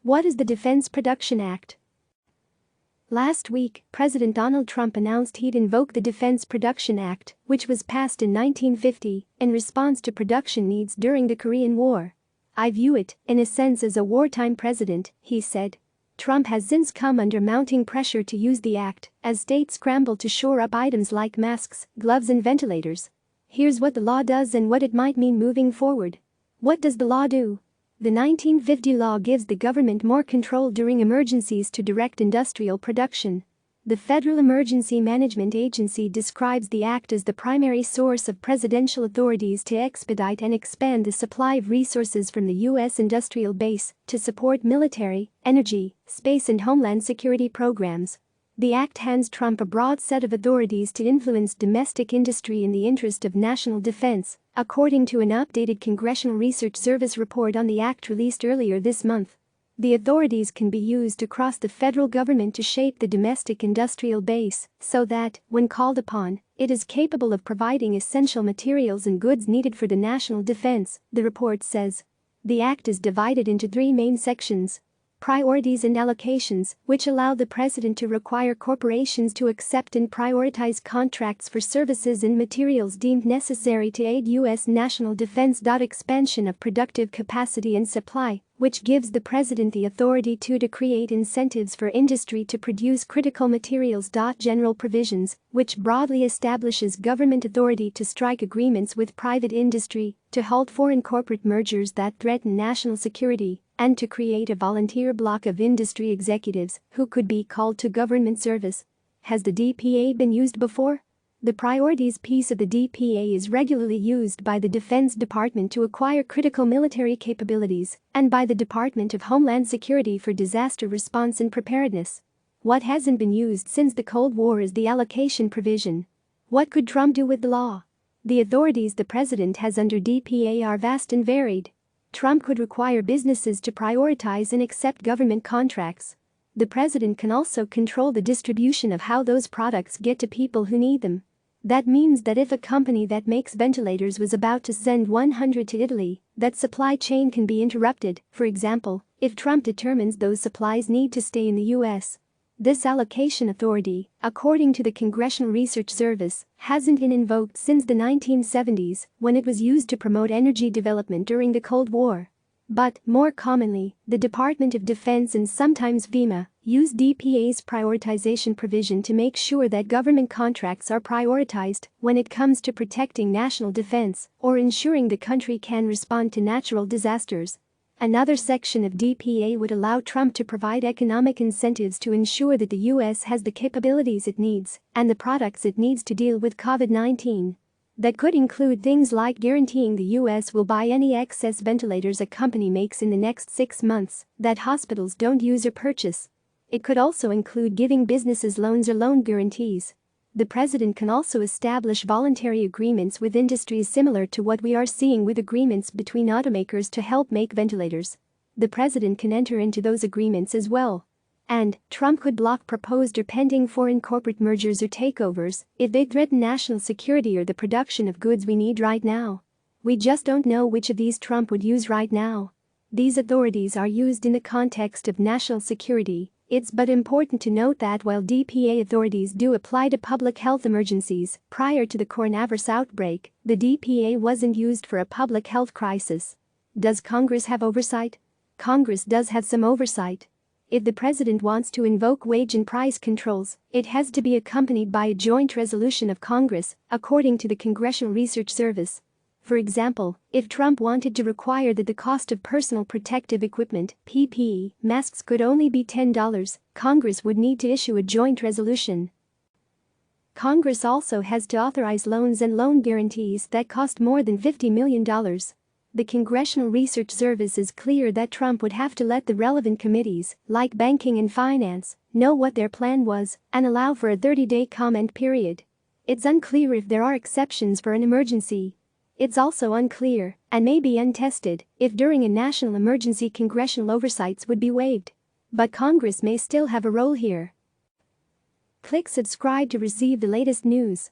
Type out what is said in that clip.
What is the Defense Production Act? Last week, President Donald Trump announced he'd invoke the Defense Production Act, which was passed in 1950, in response to production needs during the Korean War. "I view it, in a sense, as a wartime precedent," he said. Trump has since come under mounting pressure to use the act as states scramble to shore up items like masks, gloves and ventilators. Here's what the law does and what it might mean moving forward. What does the law do? The 1950 law gives the government more control during emergencies to direct industrial production. The Federal Emergency Management Agency describes the act as the primary source of presidential authorities to expedite and expand the supply of resources from the U.S. industrial base to support military, energy, space and homeland security programs. The act hands Trump a broad set of authorities to influence domestic industry in the interest of national defense, according to an updated Congressional Research Service report on the act released earlier this month. The authorities can be used across the federal government to shape the domestic industrial base so that, when called upon, it is capable of providing essential materials and goods needed for the national defense, the report says. The act is divided into three main sections. Priorities and allocations, which allow the president to require corporations to accept and prioritize contracts for services and materials deemed necessary to aid U.S. national defense. Expansion of productive capacity and supply, which gives the president the authority to create incentives for industry to produce critical materials. General provisions, which broadly establishes government authority to strike agreements with private industry, to halt foreign corporate mergers that threaten national security, and to create a volunteer bloc of industry executives who could be called to government service. Has the DPA been used before? The priorities piece of the DPA is regularly used by the Defense Department to acquire critical military capabilities and by the Department of Homeland Security for disaster response and preparedness. What hasn't been used since the Cold War is the allocation provision. What could Trump do with the law? The authorities the president has under DPA are vast and varied. Trump could require businesses to prioritize and accept government contracts. The president can also control the distribution of how those products get to people who need them. That means that if a company that makes ventilators was about to send 100 to Italy, that supply chain can be interrupted, for example, if Trump determines those supplies need to stay in the U.S. This allocation authority, according to the Congressional Research Service, hasn't been invoked since the 1970s when it was used to promote energy development during the Cold War. But, more commonly, the Department of Defense and sometimes FEMA use DPA's prioritization provision to make sure that government contracts are prioritized when it comes to protecting national defense or ensuring the country can respond to natural disasters. Another section of DPA would allow Trump to provide economic incentives to ensure that the U.S. has the capabilities it needs and the products it needs to deal with COVID-19. That could include things like guaranteeing the U.S. will buy any excess ventilators a company makes in the next 6 months that hospitals don't use or purchase. It could also include giving businesses loans or loan guarantees. The president can also establish voluntary agreements with industries similar to what we are seeing with agreements between automakers to help make ventilators. The president can enter into those agreements as well. And Trump could block proposed or pending foreign corporate mergers or takeovers if they threaten national security or the production of goods we need right now. We just don't know which of these Trump would use right now. These authorities are used in the context of national security. It's but important to note that while DPA authorities do apply to public health emergencies, prior to the coronavirus outbreak, the DPA wasn't used for a public health crisis. Does Congress have oversight? Congress does have some oversight. If the president wants to invoke wage and price controls, it has to be accompanied by a joint resolution of Congress, according to the Congressional Research Service. For example, if Trump wanted to require that the cost of personal protective equipment, PPE, masks could only be $10, Congress would need to issue a joint resolution. Congress also has to authorize loans and loan guarantees that cost more than $50 million. The Congressional Research Service is clear that Trump would have to let the relevant committees, like Banking and Finance, know what their plan was and allow for a 30-day comment period. It's unclear if there are exceptions for an emergency. It's also unclear, and maybe untested, if during a national emergency congressional oversights would be waived. But Congress may still have a role here. Click subscribe to receive the latest news.